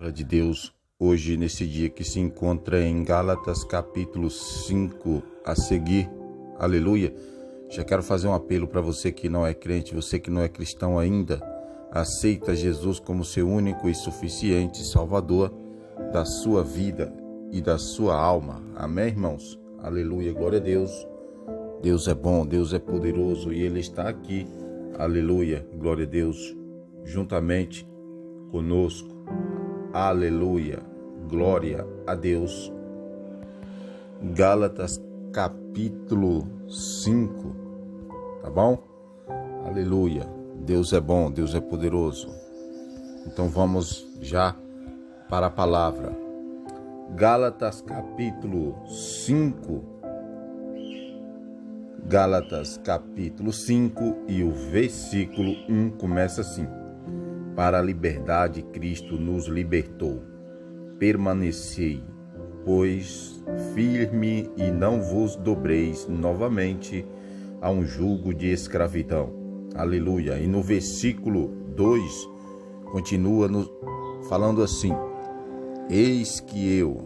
Palavra de Deus hoje, nesse dia que se encontra em Gálatas capítulo 5 a seguir, aleluia. Já quero fazer um apelo para você que não é crente, você que não é cristão ainda, aceita Jesus como seu único e suficiente Salvador da sua vida e da sua alma, amém, irmãos? Aleluia, glória a Deus. Deus é bom, Deus é poderoso e Ele está aqui, aleluia, glória a Deus, juntamente conosco, aleluia, glória a Deus. Gálatas capítulo 5, tá bom? Aleluia, Deus é bom, Deus é poderoso. Então vamos já para a palavra. Gálatas capítulo 5, Gálatas capítulo 5 e o versículo 1 começa assim: para a liberdade Cristo nos libertou. Permanecei, pois, firme e não vos dobreis novamente a um jugo de escravidão. Aleluia. E no versículo 2 continua falando assim: eis que eu,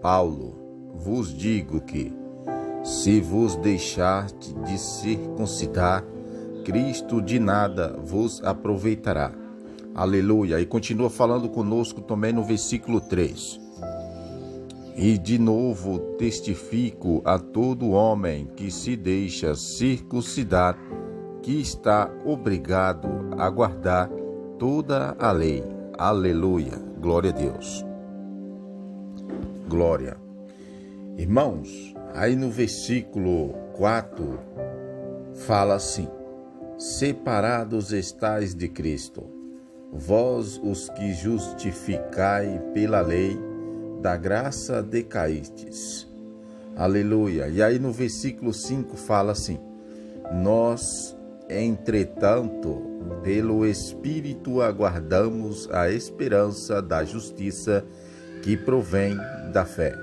Paulo, vos digo que, se vos deixar de circuncidar, Cristo de nada vos aproveitará. Aleluia. E continua falando conosco também no versículo 3. E de novo testifico a todo homem que se deixa circuncidar, que está obrigado a guardar toda a lei. Aleluia. Glória a Deus. Glória. Irmãos, aí no versículo 4 fala assim: separados estais de Cristo, vós os que justificai pela lei, da graça decaístes. Aleluia. E aí no versículo 5 fala assim: nós, entretanto, pelo Espírito aguardamos a esperança da justiça que provém da fé.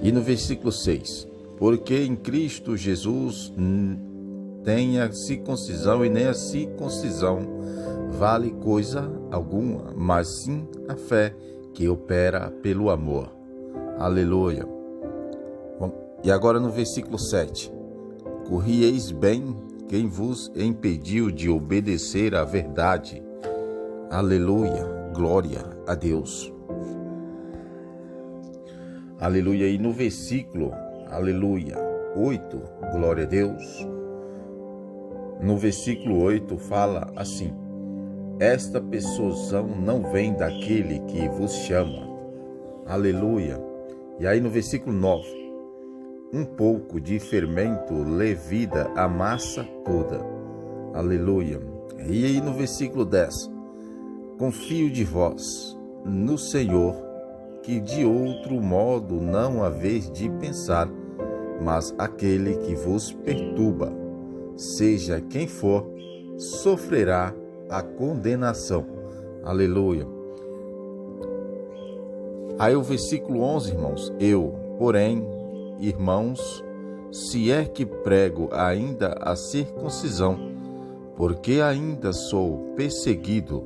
E no versículo 6, porque em Cristo Jesus nem a circuncisão e nem a circuncisão vale coisa alguma, mas sim a fé que opera pelo amor. Aleluia. Bom, e agora no versículo 7, corrieis bem quem vos impediu de obedecer à verdade. Aleluia, glória a Deus. Aleluia. E no versículo, aleluia, 8, glória a Deus. No versículo 8 fala assim: esta persuasão não vem daquele que vos chama. Aleluia. E aí no versículo 9, um pouco de fermento levida a massa toda. Aleluia. E aí no versículo 10, confio de vós no Senhor, que de outro modo não haveis de pensar, mas aquele que vos perturba, seja quem for, sofrerá a condenação. Aleluia. Aí o versículo 11, irmãos: eu, porém, irmãos, se é que prego ainda a circuncisão, porque ainda sou perseguido,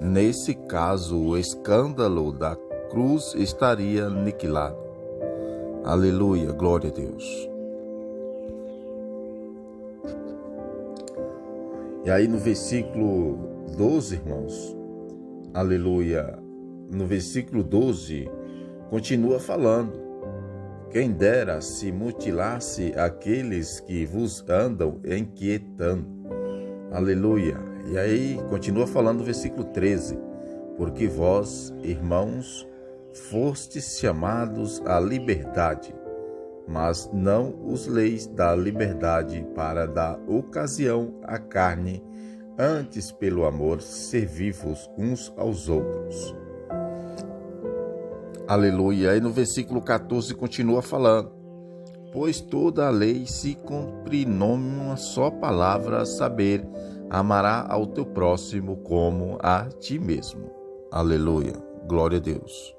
nesse caso o escândalo da cruz estaria aniquilado. Aleluia, glória a Deus. E aí no versículo 12, irmãos, aleluia, no versículo 12, continua falando: quem dera se mutilasse aqueles que vos andam inquietando. Aleluia. E aí continua falando no versículo 13: porque vós, irmãos, fostes chamados à liberdade, mas não os leis da liberdade para dar ocasião à carne, antes pelo amor servi-vos uns aos outros. Aleluia. Aí no versículo 14 continua falando: pois toda a lei se cumpre numa só palavra, a saber, amará ao teu próximo como a ti mesmo. Aleluia, glória a Deus.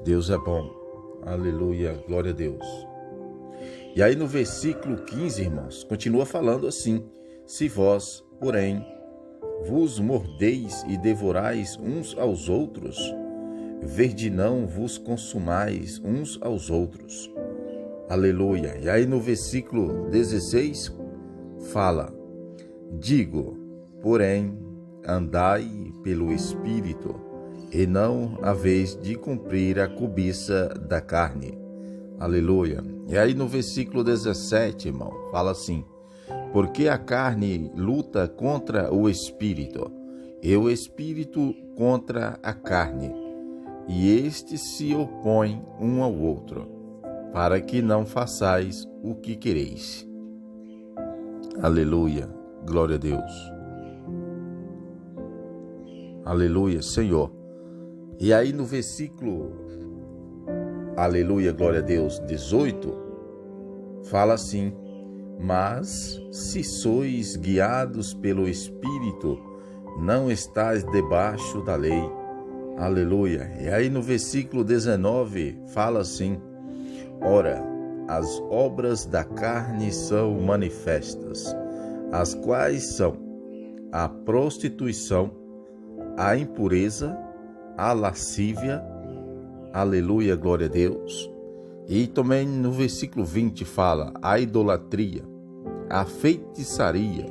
Deus é bom. Aleluia, glória a Deus. E aí no versículo 15, irmãos, continua falando assim: se vós, porém, vos mordeis e devorais uns aos outros? Vede não vos consumais uns aos outros. Aleluia. E aí no versículo 16 fala: digo, porém, andai pelo Espírito, e não haveis de cumprir a cobiça da carne. Aleluia. E aí no versículo 17, irmão, fala assim: porque a carne luta contra o Espírito, e o Espírito contra a carne, e estes se opõem um ao outro, para que não façais o que quereis. Aleluia. Glória a Deus. Aleluia, Senhor. E aí no versículo, aleluia, glória a Deus, 18, fala assim: mas se sois guiados pelo Espírito, não estáis debaixo da lei. Aleluia. E aí no versículo 19 fala assim: ora, as obras da carne são manifestas, as quais são a prostituição, a impureza, a lascívia, aleluia, glória a Deus. E também no versículo 20 fala a idolatria, a feitiçaria,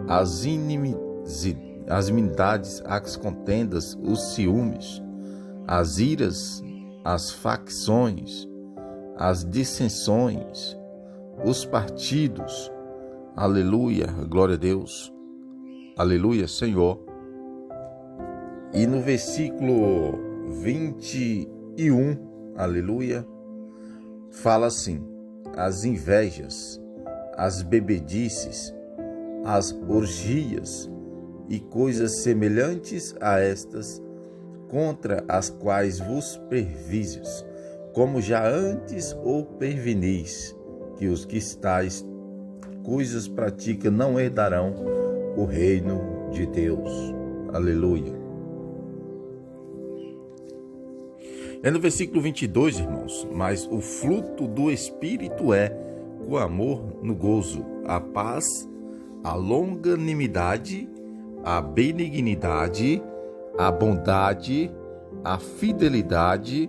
as inimizades, as contendas, os ciúmes, as iras, as facções, as dissensões, os partidos. Aleluia, glória a Deus. Aleluia, Senhor. E no versículo 21, aleluia, fala assim: as invejas, as bebedices, as orgias e coisas semelhantes a estas, contra as quais vos previses, como já antes o prevenis, que os que tais coisas praticam não herdarão o reino de Deus. Aleluia. É no versículo 22, irmãos: mas o fruto do Espírito é o amor no gozo, a paz, a longanimidade, a benignidade, a bondade, a fidelidade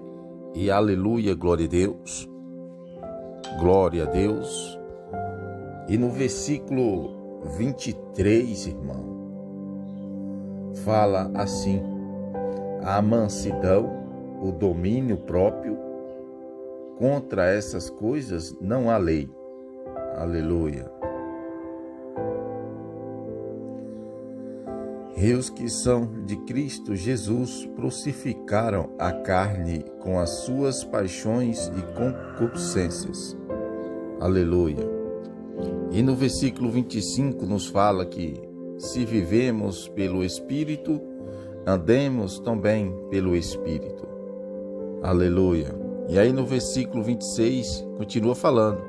e aleluia, glória a Deus. Glória a Deus. E no versículo 23, irmão, fala assim: a mansidão, o domínio próprio, contra essas coisas não há lei. Aleluia. E os que são de Cristo Jesus crucificaram a carne com as suas paixões e concupiscências. Aleluia. E no versículo 25 nos fala que se vivemos pelo Espírito, andemos também pelo Espírito. Aleluia. E aí no versículo 26 continua falando: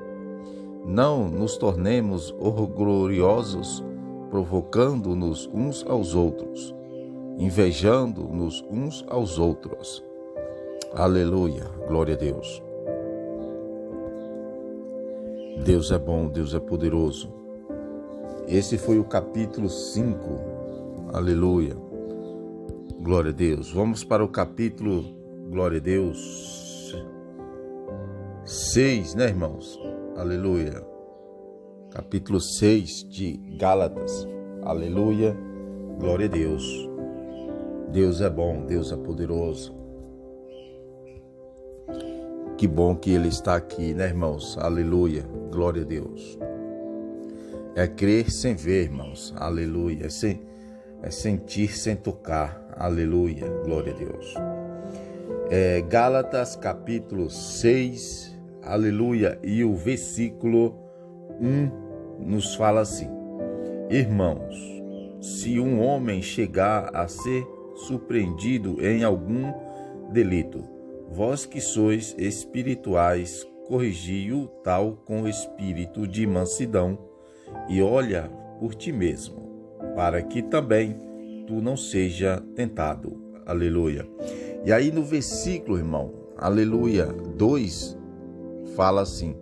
não nos tornemos orgulhosos, provocando-nos uns aos outros, invejando-nos uns aos outros. Aleluia. Glória a Deus. Deus é bom, Deus é poderoso. Esse foi o capítulo 5. Aleluia. Glória a Deus. Vamos para o capítulo, glória a Deus, 6, né, irmãos? Aleluia. Capítulo 6 de Gálatas. Aleluia. Glória a Deus. Deus é bom, Deus é poderoso. Que bom que Ele está aqui, né, irmãos? Aleluia. Glória a Deus. É crer sem ver, irmãos. Aleluia. É sentir sem tocar. Aleluia. Glória a Deus. Gálatas capítulo 6. Aleluia. E o versículo 1 nos fala assim: irmãos, se um homem chegar a ser surpreendido em algum delito, vós que sois espirituais, corrigi-o tal com espírito de mansidão, e olha por ti mesmo, para que também tu não seja tentado. Aleluia. E aí no versículo, irmão, aleluia, 2, fala assim: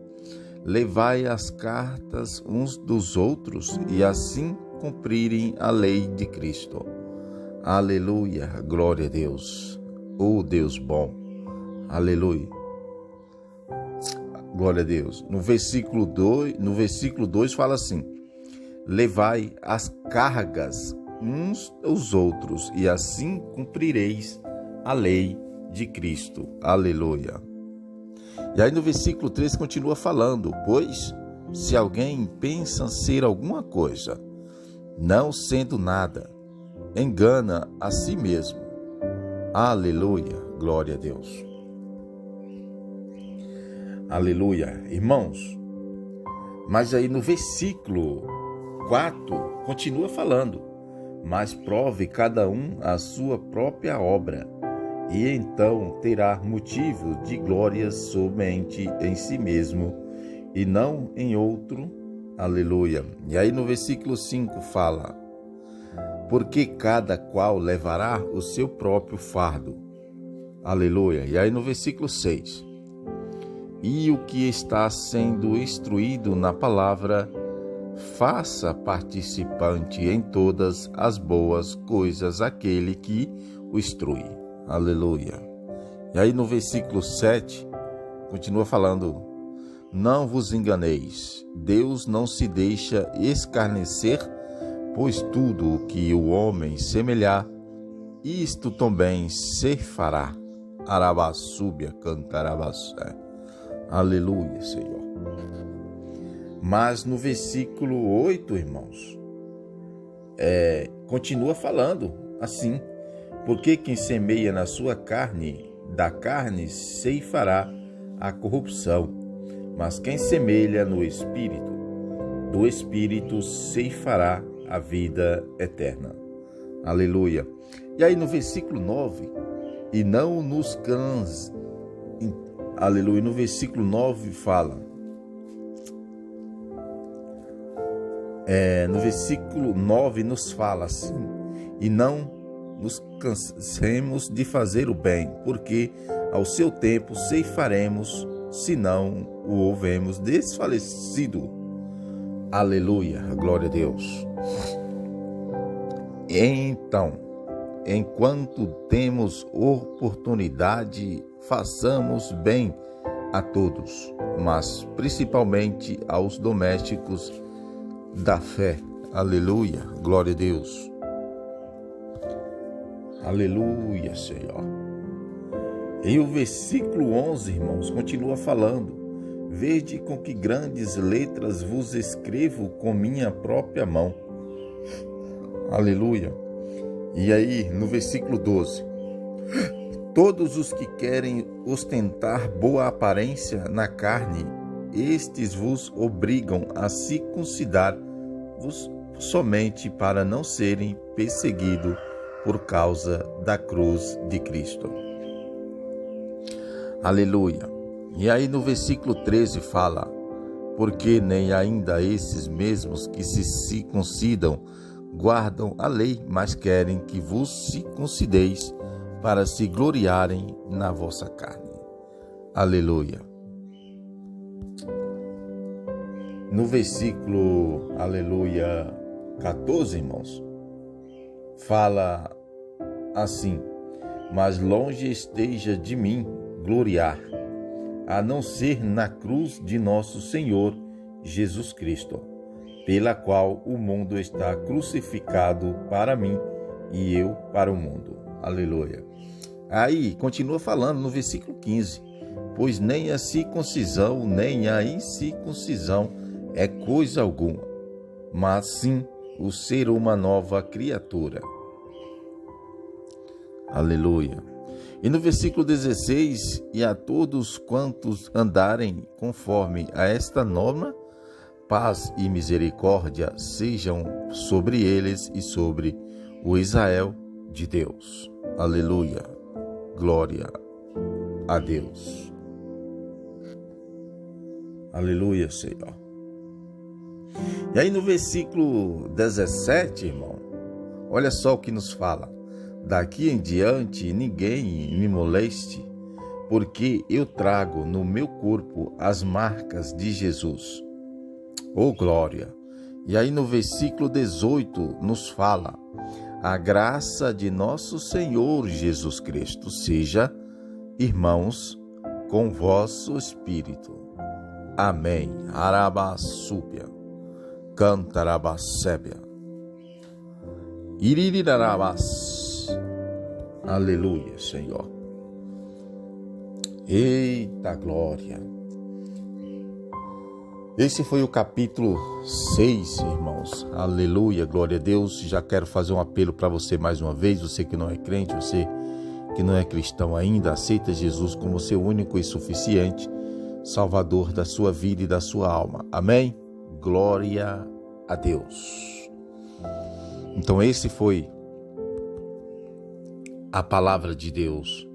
levai as cartas uns dos outros, e assim cumprirem a lei de Cristo. Aleluia, glória a Deus. Oh Deus bom, aleluia. Glória a Deus. No versículo 2 fala assim: levai as cargas uns aos outros, e assim cumprireis a lei de Cristo. Aleluia. E aí no versículo 3 continua falando: pois se alguém pensa ser alguma coisa, não sendo nada, engana a si mesmo. Aleluia, glória a Deus. Aleluia, irmãos. Mas aí no versículo 4 continua falando: mas prove cada um a sua própria obra, e então terá motivo de glória somente em si mesmo e não em outro. Aleluia. E aí no versículo 5 fala: porque cada qual levará o seu próprio fardo. Aleluia. E aí no versículo 6: e o que está sendo instruído na palavra, faça participante em todas as boas coisas aquele que o instrui. Aleluia. E aí no versículo 7, continua falando: não vos enganeis, Deus não se deixa escarnecer, pois tudo o que o homem semelhar, isto também se fará. Arabassúbia cantarabassé. Aleluia, Senhor. Mas no versículo 8, irmãos, continua falando assim: porque quem semeia na sua carne, da carne ceifará a corrupção, mas quem semeia no Espírito, do Espírito ceifará a vida eterna. Aleluia. E aí no versículo 9, e não nos canse. Aleluia. No versículo 9 fala, no versículo 9 nos fala assim: e não nos cansemos de fazer o bem, porque ao seu tempo ceifaremos, se não o houvemos desfalecido. Aleluia, glória a Deus. Então, enquanto temos oportunidade, façamos bem a todos, mas principalmente aos domésticos da fé. Aleluia, glória a Deus. Aleluia, Senhor. E o versículo 11, irmãos, continua falando: vede com que grandes letras vos escrevo com minha própria mão. Aleluia. E aí, no versículo 12: todos os que querem ostentar boa aparência na carne, estes vos obrigam a circuncidar-vos somente para não serem perseguidos por causa da cruz de Cristo. Aleluia. E aí no versículo 13 fala: porque nem ainda esses mesmos que se circuncidam guardam a lei, mas querem que vos circuncideis para se gloriarem na vossa carne. Aleluia. No versículo, aleluia, 14, irmãos, fala assim: mas longe esteja de mim gloriar, a não ser na cruz de nosso Senhor Jesus Cristo, pela qual o mundo está crucificado para mim e eu para o mundo. Aleluia. Aí continua falando no versículo 15: pois nem a circuncisão nem a incircuncisão é coisa alguma, mas sim o ser uma nova criatura. Aleluia. E no versículo 16: e a todos quantos andarem conforme a esta norma, paz e misericórdia sejam sobre eles e sobre o Israel de Deus. Aleluia. Glória a Deus. Aleluia, Senhor. E aí no versículo 17, irmão, olha só o que nos fala: daqui em diante ninguém me moleste, porque eu trago no meu corpo as marcas de Jesus. Oh glória! E aí no versículo 18 nos fala: a graça de nosso Senhor Jesus Cristo seja, irmãos, com vosso espírito. Amém. Arabassúbia, cantarabacébia, iririrarabás. Aleluia, Senhor. Eita glória. Esse foi o capítulo 6, irmãos. Aleluia, glória a Deus. Já quero fazer um apelo para você mais uma vez. Você que não é crente, você que não é cristão ainda, aceita Jesus como seu único e suficiente Salvador da sua vida e da sua alma. Amém? Glória a Deus. Então esse foi a palavra de Deus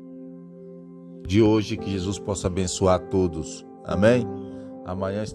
de hoje. Que Jesus possa abençoar a todos. Amém? Amanhã estamos